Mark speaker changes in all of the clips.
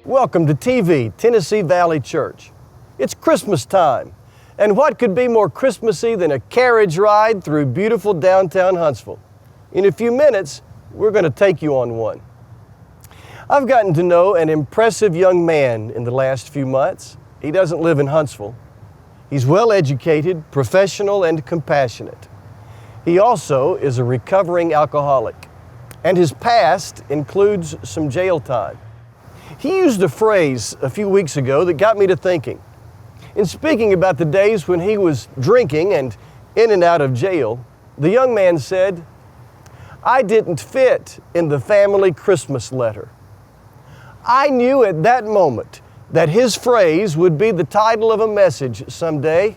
Speaker 1: Welcome to TV, Tennessee Valley Church. It's Christmas time, and what could be more Christmassy than a carriage ride through beautiful downtown Huntsville? In a few minutes, we're going to take you on one. I've gotten to know an impressive young man in the last few months. He doesn't live in Huntsville. He's well educated, professional, and compassionate. He also is a recovering alcoholic, and his past includes some jail time. He used a phrase a few weeks ago that got me to thinking. In speaking about the days when he was drinking and in and out of jail, the young man said, "I didn't fit in the family Christmas letter." I knew at that moment that his phrase would be the title of a message someday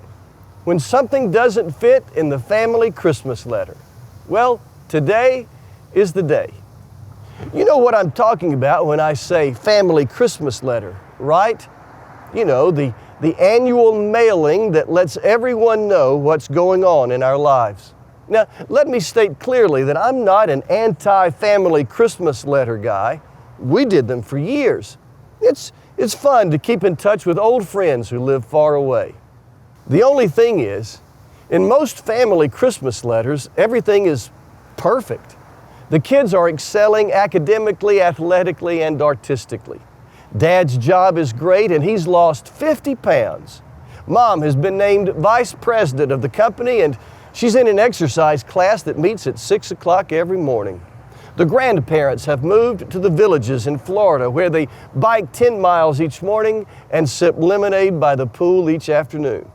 Speaker 1: when something doesn't fit in the family Christmas letter. Well, today is the day. You know what I'm talking about when I say family Christmas letter, right? You know, the annual mailing that lets everyone know what's going on in our lives. Now, let me state clearly that I'm not an anti-family Christmas letter guy. We did them for years. It's fun to keep in touch with old friends who live far away. The only thing is, in most family Christmas letters, everything is perfect. The kids are excelling academically, athletically, and artistically. Dad's job is great and he's lost 50 pounds. Mom has been named vice president of the company and she's in an exercise class that meets at 6 o'clock every morning. The grandparents have moved to the villages in Florida where they bike 10 miles each morning and sip lemonade by the pool each afternoon.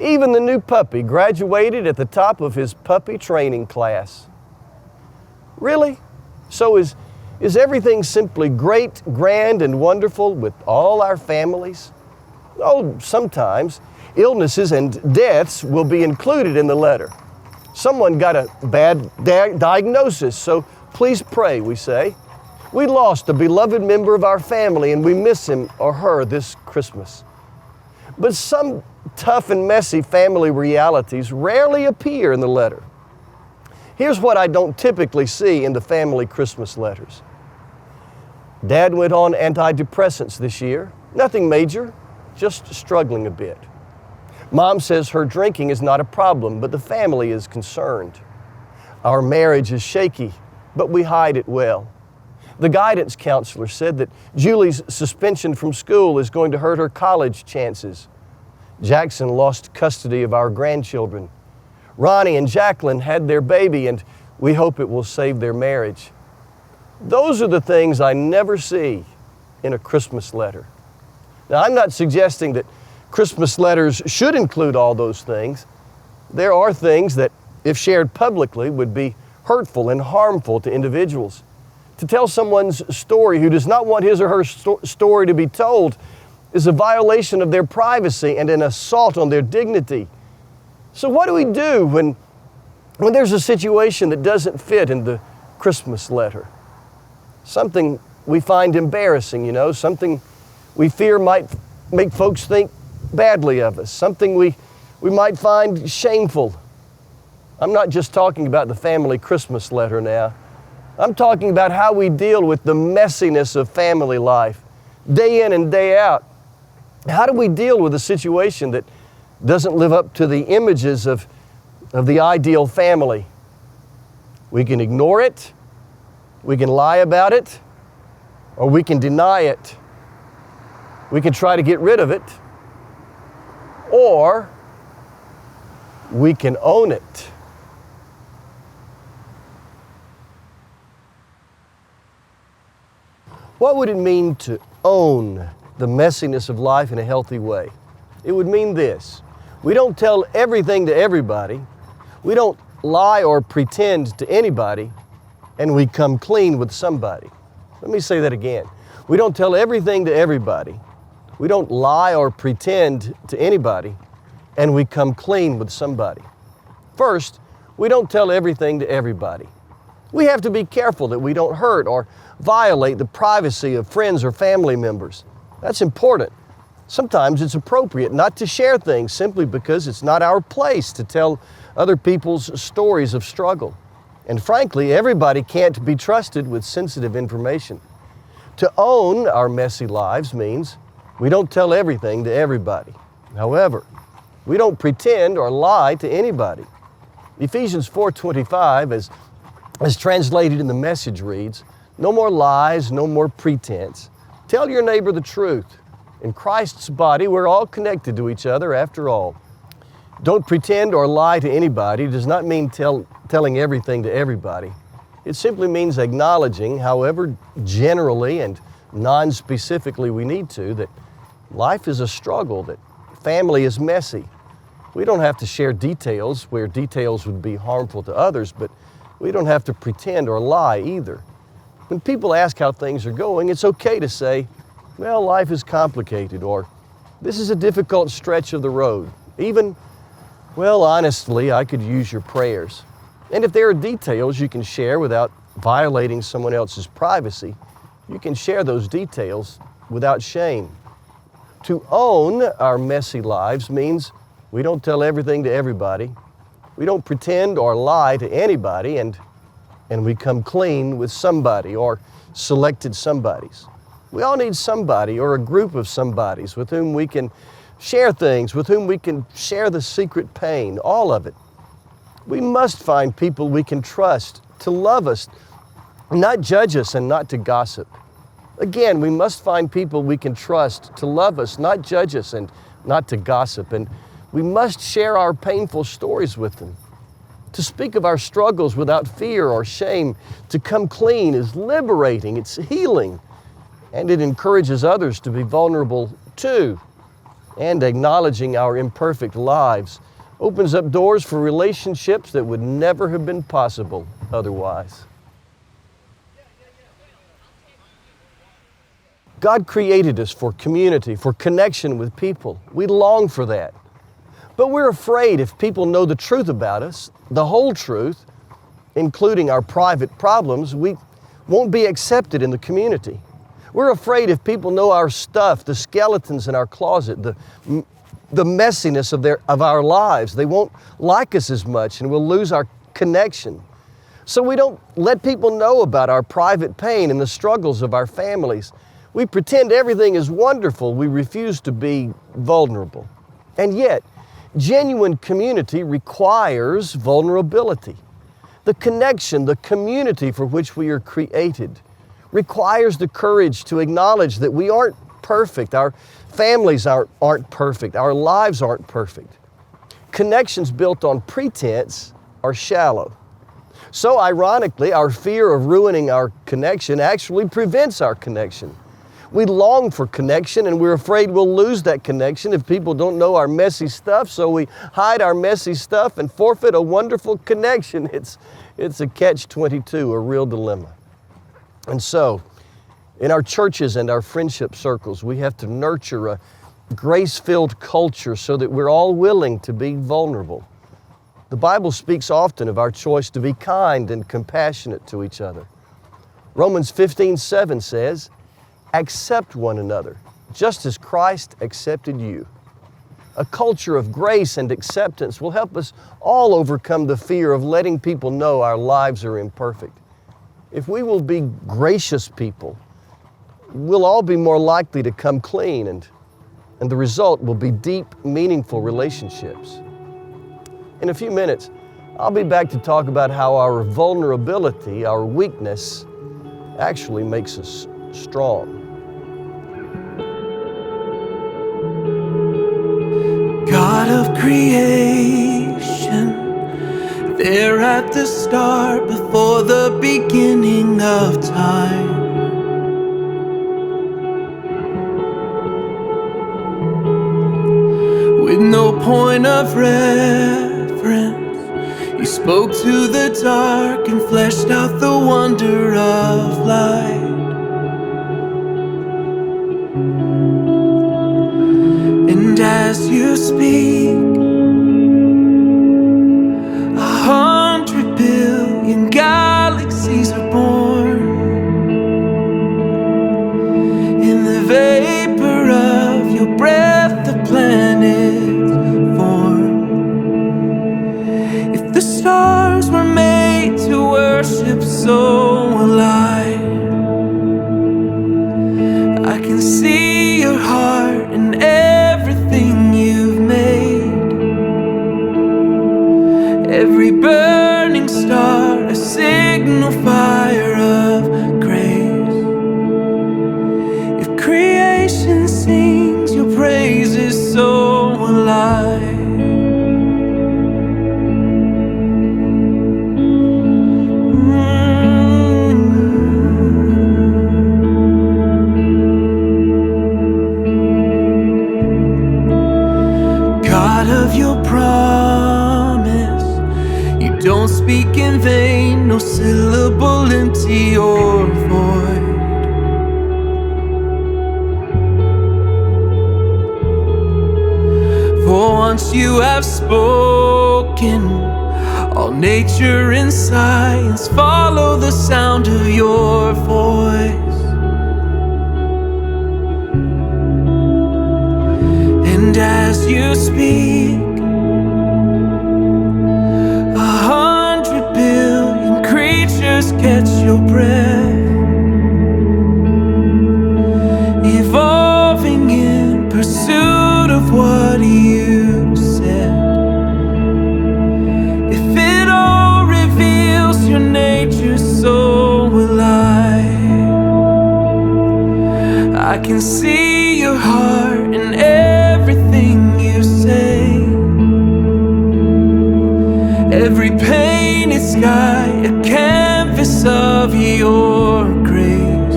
Speaker 1: Even the new puppy graduated at the top of his puppy training class. Really? So is everything simply great, grand, and wonderful with all our families? Oh, sometimes illnesses and deaths will be included in the letter. Someone got a bad diagnosis, so please pray, we say. We lost a beloved member of our family and we miss him or her this Christmas. But some tough and messy family realities rarely appear in the letter. Here's what I don't typically see in the family Christmas letters. Dad went on antidepressants this year. Nothing major, just struggling a bit. Mom says her drinking is not a problem, but the family is concerned. Our marriage is shaky, but we hide it well. The guidance counselor said that Julie's suspension from school is going to hurt her college chances. Jackson lost custody of our grandchildren. Ronnie and Jacqueline had their baby, and we hope it will save their marriage. Those are the things I never see in a Christmas letter. Now, I'm not suggesting that Christmas letters should include all those things. There are things that, if shared publicly, would be hurtful and harmful to individuals. To tell someone's story who does not want his or her story to be told is a violation of their privacy and an assault on their dignity. So what do we do when there's a situation that doesn't fit in the Christmas letter? Something we find embarrassing, something we fear might make folks think badly of us, something we might find shameful. I'm not just talking about the family Christmas letter now. I'm talking about how we deal with the messiness of family life, day in and day out. How do we deal with a situation that doesn't live up to the images of the ideal family? We can ignore it, we can lie about it, or we can deny it. We can try to get rid of it, or we can own it. What would it mean to own the messiness of life in a healthy way? It would mean this. We don't tell everything to everybody. We don't lie or pretend to anybody, and we come clean with somebody. Let me say that again. We don't tell everything to everybody. We don't lie or pretend to anybody, and we come clean with somebody. First, we don't tell everything to everybody. We have to be careful that we don't hurt or violate the privacy of friends or family members. That's important. Sometimes it's appropriate not to share things simply because it's not our place to tell other people's stories of struggle. And frankly, everybody can't be trusted with sensitive information. To own our messy lives means we don't tell everything to everybody. However, we don't pretend or lie to anybody. Ephesians 4:25, as translated in the Message, reads, "No more lies, no more pretense. Tell your neighbor the truth. In Christ's body, we're all connected to each other after all." Don't pretend or lie to anybody does not mean telling everything to everybody. It simply means acknowledging, however generally and non-specifically we need to, that life is a struggle, that family is messy. We don't have to share details where details would be harmful to others, but we don't have to pretend or lie either. When people ask how things are going, it's okay to say, "Well, life is complicated," or "This is a difficult stretch of the road." Even, "Well, honestly, I could use your prayers." And if there are details you can share without violating someone else's privacy, you can share those details without shame. To own our messy lives means we don't tell everything to everybody. We don't pretend or lie to anybody, and we come clean with somebody or selected somebodies. We all need somebody or a group of somebodies with whom we can share things, with whom we can share the secret pain, all of it. We must find people we can trust to love us, not judge us, and not to gossip. Again, we must find people we can trust to love us, not judge us, and not to gossip. And we must share our painful stories with them. To speak of our struggles without fear or shame, to come clean, is liberating, it's healing, and it encourages others to be vulnerable too. And acknowledging our imperfect lives opens up doors for relationships that would never have been possible otherwise. God created us for community, for connection with people. We long for that. But we're afraid if people know the truth about us, the whole truth, including our private problems, we won't be accepted in the community. We're afraid if people know our stuff, the skeletons in our closet, the messiness of our lives, they won't like us as much and we'll lose our connection. So we don't let people know about our private pain and the struggles of our families. We pretend everything is wonderful. We refuse to be vulnerable. And yet, genuine community requires vulnerability. The connection, the community for which we are created, requires the courage to acknowledge that we aren't perfect. Our families aren't perfect. Our lives aren't perfect. Connections built on pretense are shallow. So ironically, our fear of ruining our connection actually prevents our connection. We long for connection and we're afraid we'll lose that connection if people don't know our messy stuff, so we hide our messy stuff and forfeit a wonderful connection. It's a catch-22, a real dilemma. And so, in our churches and our friendship circles, we have to nurture a grace-filled culture so that we're all willing to be vulnerable. The Bible speaks often of our choice to be kind and compassionate to each other. Romans 15:7 says, "Accept one another, just as Christ accepted you." A culture of grace and acceptance will help us all overcome the fear of letting people know our lives are imperfect. If we will be gracious people, we'll all be more likely to come clean, and the result will be deep, meaningful relationships. In a few minutes, I'll be back to talk about how our vulnerability, our weakness, actually makes us strong.
Speaker 2: God of creation, there at the start, before the beginning of time. With no point of reference, you spoke to the dark and fleshed out the wonder of light. And as you speak, 100 billion galaxies are born. In the vapor of your breath, the planets form. If the stars were made to worship, so will I. every burning star a signal fire of grace. If creation sings your praises, so will I. God of your promise, you don't speak in vain, no syllable empty or void. For once you have spoken, all nature and science follow the sound of your voice. And as you speak, 100 billion creatures catch your breath, evolving in pursuit of what you said. If it all reveals your nature, so will I can see your heart in everything you say. Every painted sky, a canvas of your grace.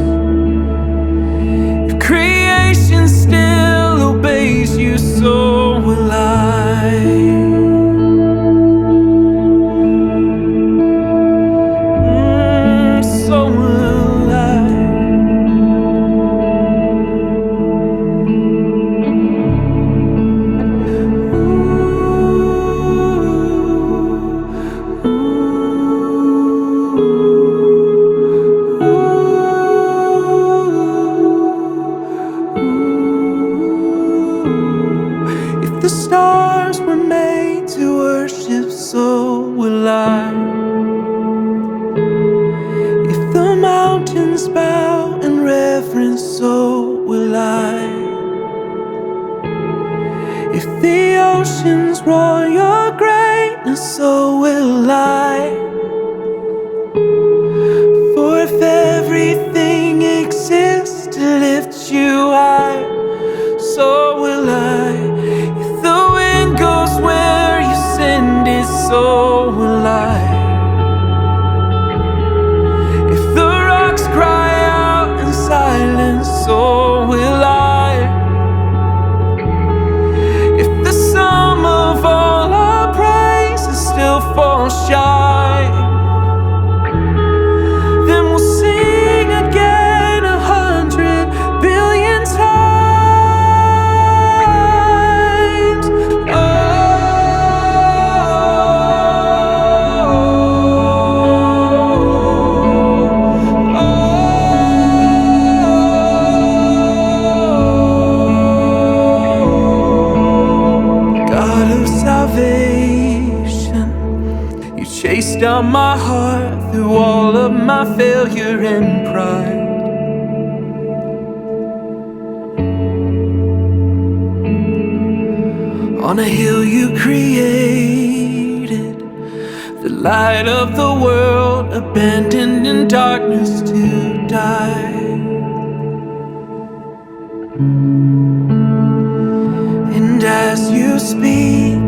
Speaker 2: If creation still obeys you, so will I. So will I. If the stars were made to worship, so will I. If the mountains bow in reverence, so will I. If the oceans roar your greatness, so will I. For if everything exists to lift you high, so will I. If the wind goes where you send it, so will I. If the rocks cry out in silence, so will I. If the sum of all our praises still falls shy, then we'll sing again 100 billion times. You chased down my heart through all of my failure and pride. On a hill you created, the light of the world, abandoned in darkness to die. And as you speak,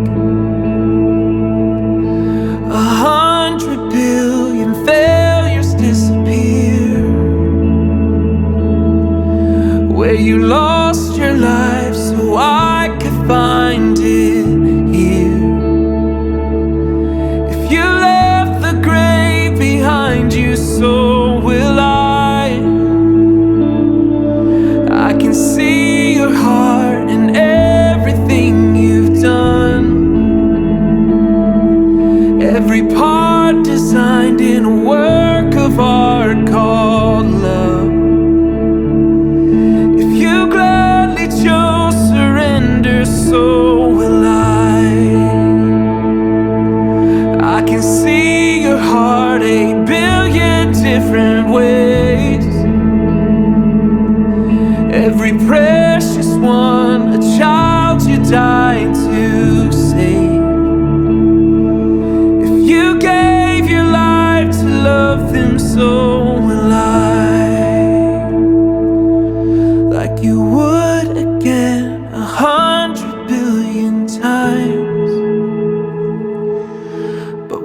Speaker 2: 100 billion failures disappear. Where you lost your life so I could find it here. If you left the grave behind you, so will I. I can see your heart in everything you've done. Every part designed in a work of art called love. If you gladly chose surrender, so will I. I can see your heart 8 billion different ways. Every precious one, a child you died to save.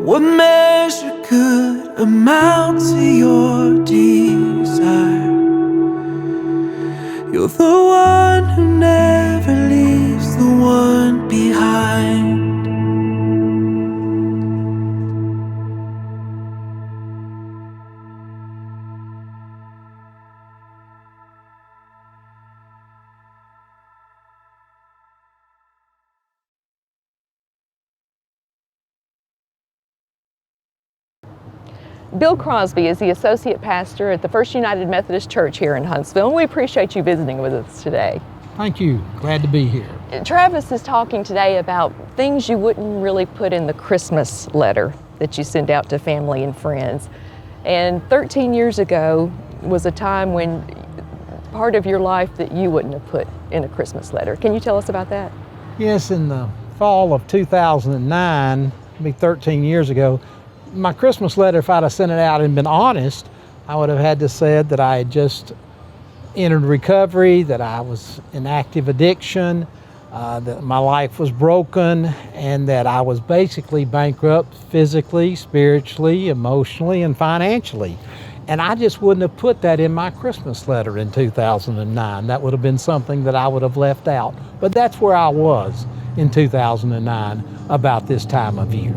Speaker 2: What measure could amount to your desire? You're the one who never leaves the one behind.
Speaker 3: Bill Crosby is the Associate Pastor at the First United Methodist Church here in Huntsville, and we appreciate you visiting with us today.
Speaker 4: Thank you. Glad to be here.
Speaker 3: Travis is talking today about things you wouldn't really put in the Christmas letter that you send out to family and friends. And 13 years ago was a time when part of your life that you wouldn't have put in a Christmas letter. Can you tell us about that?
Speaker 4: Yes, in the fall of 2009, maybe 13 years ago, my Christmas letter, if I'd have sent it out and been honest, I would have had to say that I had just entered recovery, that I was in active addiction, that my life was broken, and that I was basically bankrupt physically, spiritually, emotionally, and financially. And I just wouldn't have put that in my Christmas letter in 2009. That would have been something that I would have left out. But that's where I was in 2009 about this time of year.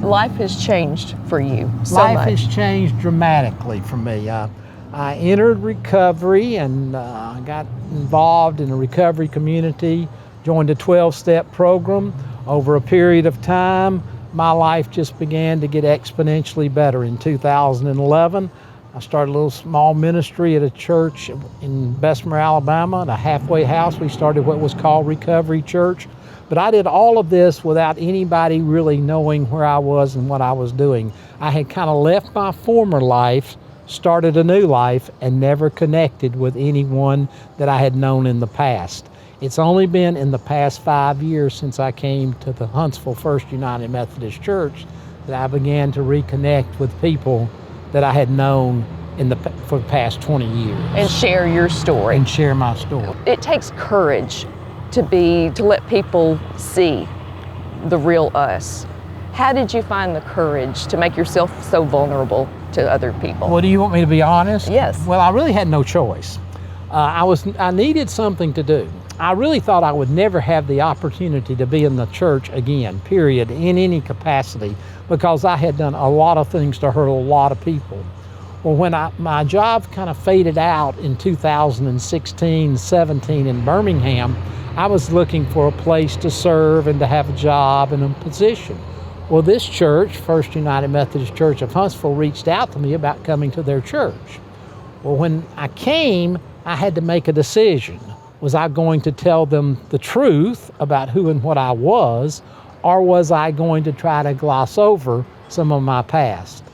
Speaker 3: Life has changed for you so
Speaker 4: Life
Speaker 3: much.
Speaker 4: has changed dramatically for me. I entered recovery and got involved in a recovery community, joined a 12-step program. Over a period of time, my life just began to get exponentially better. In 2011, I started a little small ministry at a church in Bessemer, Alabama, at a halfway house. We started what was called Recovery Church. But I did all of this without anybody really knowing where I was and what I was doing. I had kind of left my former life, started a new life, and never connected with anyone that I had known in the past. It's only been in the past 5 years since I came to the Huntsville First United Methodist Church that I began to reconnect with people that I had known for the past 20 years.
Speaker 3: And share your story.
Speaker 4: And share my story.
Speaker 3: It takes courage to let people see the real us. How did you find the courage to make yourself so vulnerable to other people?
Speaker 4: Well, do you want me to be honest?
Speaker 3: Yes.
Speaker 4: Well, I really had no choice. I needed something to do. I really thought I would never have the opportunity to be in the church again, period, in any capacity, because I had done a lot of things to hurt a lot of people. Well, when my job kind of faded out in 2016-17 in Birmingham, I was looking for a place to serve and to have a job and a position. Well, this church, First United Methodist Church of Huntsville, reached out to me about coming to their church. Well, when I came, I had to make a decision. Was I going to tell them the truth about who and what I was, or was I going to try to gloss over some of my past?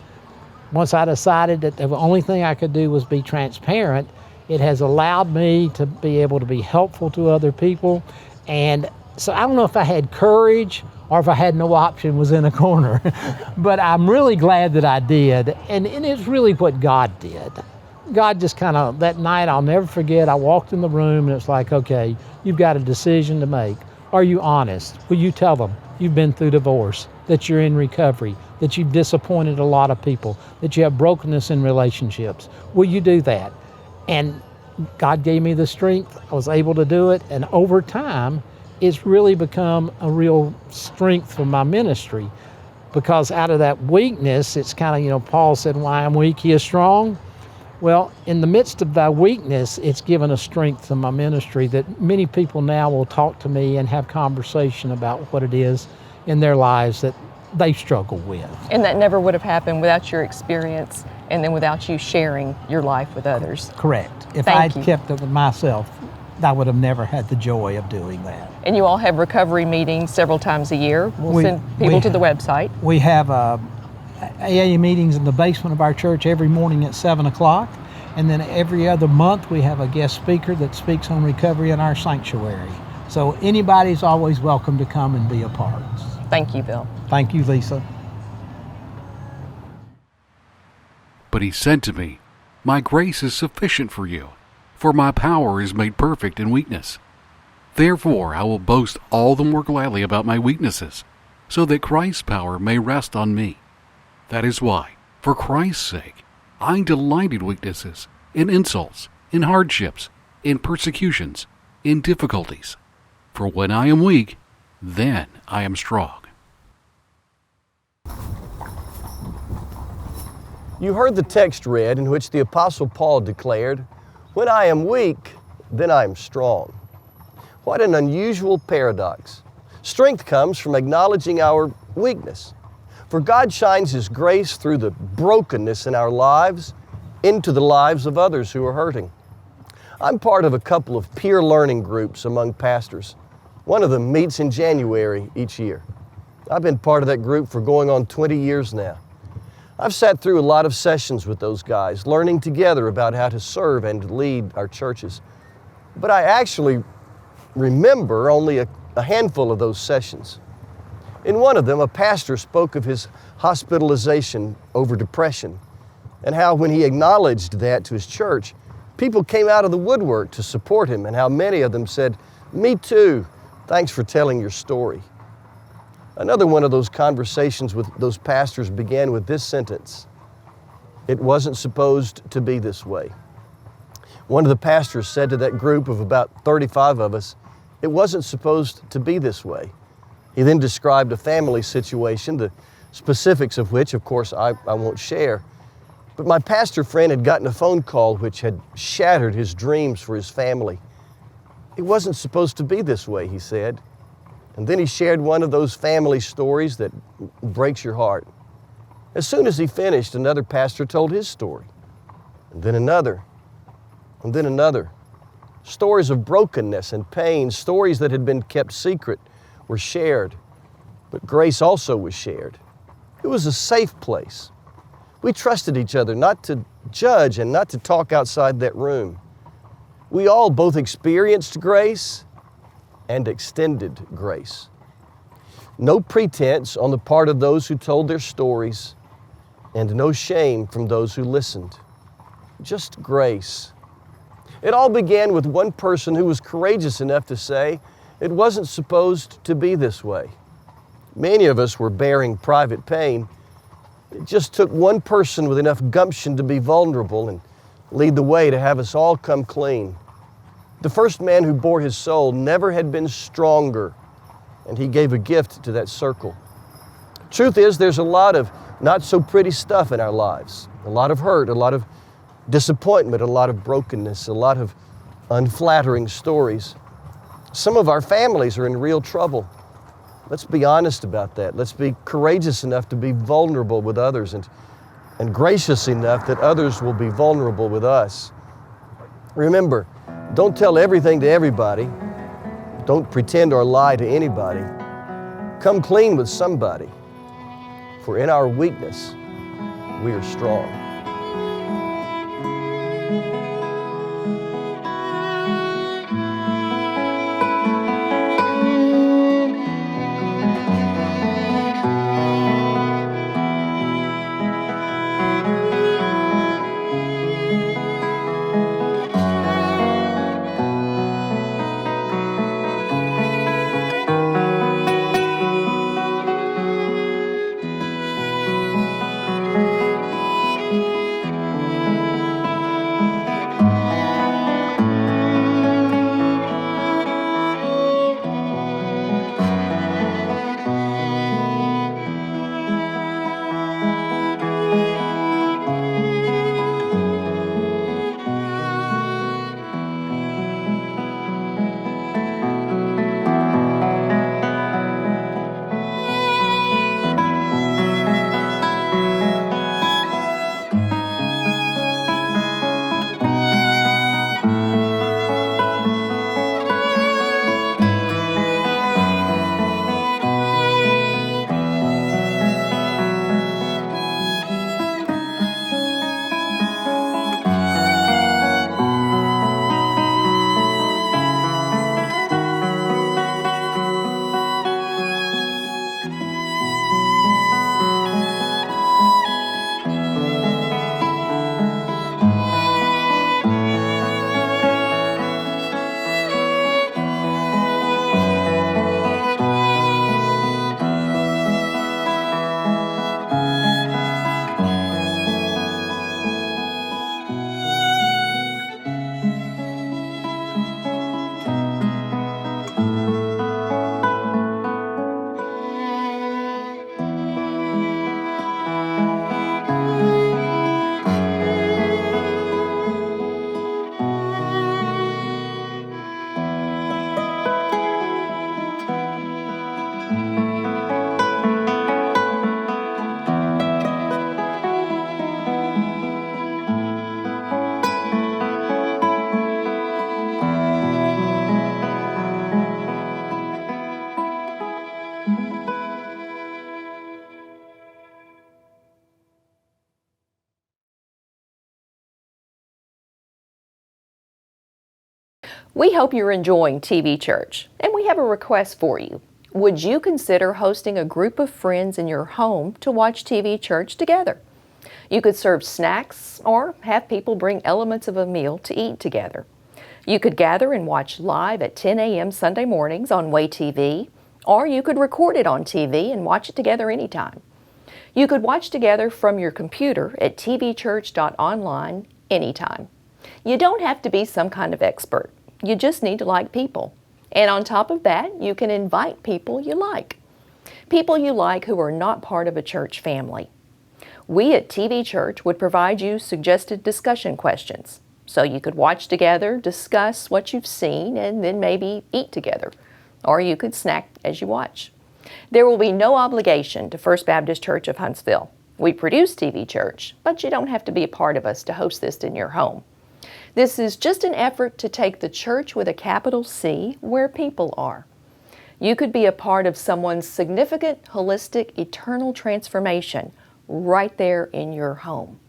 Speaker 4: Once I decided that the only thing I could do was be transparent, it has allowed me to be able to be helpful to other people. And so I don't know if I had courage or if I had no option, was in a corner. But I'm really glad that I did. And it's really what God did. God just kind of, that night, I'll never forget, I walked in the room and it's like, okay, you've got a decision to make. Are you honest? Will you tell them you've been through divorce, that you're in recovery, that you've disappointed a lot of people, that you have brokenness in relationships? Will you do that? And God gave me the strength. I was able to do it. And over time, it's really become a real strength for my ministry, because out of that weakness, it's kind of, Paul said, why I'm weak, he is strong. Well, in the midst of that weakness, it's given a strength to my ministry that many people now will talk to me and have conversation about what it is in their lives that they struggle with.
Speaker 3: And that never would have happened without your experience and then without you sharing your life with others.
Speaker 4: Correct. If
Speaker 3: Thank
Speaker 4: I'd
Speaker 3: you.
Speaker 4: kept it with myself, I would have never had the joy of doing that.
Speaker 3: And you all have recovery meetings several times a year. We'll send people to the website.
Speaker 4: We have AA meetings in the basement of our church every morning at 7 o'clock. And then every other month we have a guest speaker that speaks on recovery in our sanctuary. So anybody's always welcome to come and be a part.
Speaker 3: Thank you, Bill.
Speaker 4: Thank you, Lisa.
Speaker 5: But he said to me, my grace is sufficient for you, for my power is made perfect in weakness. Therefore I will boast all the more gladly about my weaknesses, so that Christ's power may rest on me. That is why, for Christ's sake, I delight in weaknesses, in insults, in hardships, in persecutions, in difficulties. For when I am weak, then I am strong.
Speaker 1: You heard the text read in which the Apostle Paul declared, "When I am weak, then I am strong." What an unusual paradox. Strength comes from acknowledging our weakness. For God shines His grace through the brokenness in our lives into the lives of others who are hurting. I'm part of a couple of peer learning groups among pastors. One of them meets in January each year. I've been part of that group for going on 20 years now. I've sat through a lot of sessions with those guys, learning together about how to serve and lead our churches. But I actually remember only a handful of those sessions. In one of them, a pastor spoke of his hospitalization over depression and how when he acknowledged that to his church, people came out of the woodwork to support him, and how many of them said, "Me too, thanks for telling your story." Another one of those conversations with those pastors began with this sentence: "It wasn't supposed to be this way." One of the pastors said to that group of about 35 of us, "It wasn't supposed to be this way." He then described a family situation, the specifics of which, of course, I won't share. But my pastor friend had gotten a phone call which had shattered his dreams for his family. "It wasn't supposed to be this way," he said. And then he shared one of those family stories that breaks your heart. As soon as he finished, another pastor told his story, and then another, and then another. Stories of brokenness and pain, stories that had been kept secret, were shared. But grace also was shared. It was a safe place. We trusted each other not to judge and not to talk outside that room. We all both experienced grace and extended grace. No pretense on the part of those who told their stories, and no shame from those who listened. Just grace. It all began with one person who was courageous enough to say, "It wasn't supposed to be this way." Many of us were bearing private pain. It just took one person with enough gumption to be vulnerable and lead the way to have us all come clean. The first man who bore his soul never had been stronger, and he gave a gift to that circle. Truth is, there's a lot of not so pretty stuff in our lives. A lot of hurt, a lot of disappointment, a lot of brokenness, a lot of unflattering stories. Some of our families are in real trouble. Let's be honest about that. Let's be courageous enough to be vulnerable with others, and gracious enough that others will be vulnerable with us. Remember, don't tell everything to everybody. Don't pretend or lie to anybody. Come clean with somebody. For in our weakness, we are strong.
Speaker 3: We hope you're enjoying TV Church, and we have a request for you. Would you consider hosting a group of friends in your home to watch TV Church together? You could serve snacks or have people bring elements of a meal to eat together. You could gather and watch live at 10 a.m. Sunday mornings on Way TV, or you could record it on TV and watch it together anytime. You could watch together from your computer at tvchurch.online anytime. You don't have to be some kind of expert. You just need to like people. And on top of that, you can invite people you like. People you like who are not part of a church family. We at TV Church would provide you suggested discussion questions. So you could watch together, discuss what you've seen, and then maybe eat together. Or you could snack as you watch. There will be no obligation to First Baptist Church of Huntsville. We produce TV Church, but you don't have to be a part of us to host this in your home. This is just an effort to take the church with a capital C where people are. You could be a part of someone's significant, holistic, eternal transformation right there in your home.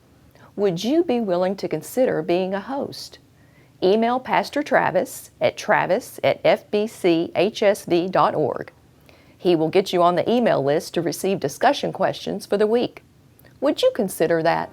Speaker 3: Would you be willing to consider being a host? Email Pastor Travis at travis@fbchsv.org. He will get you on the email list to receive discussion questions for the week. Would you consider that?